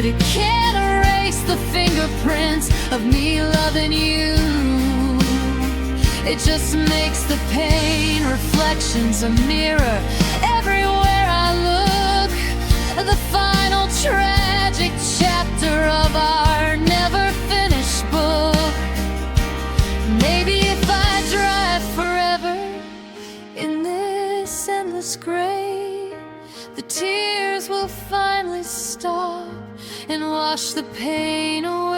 but it can't erase the fingerprints of me loving you. It just makes the pain reflections a mirror everywhere I look. The final tragic chapter of our never-finished book. Maybe if I drive forever in this endless gray, the tears will finally stop and wash the pain away.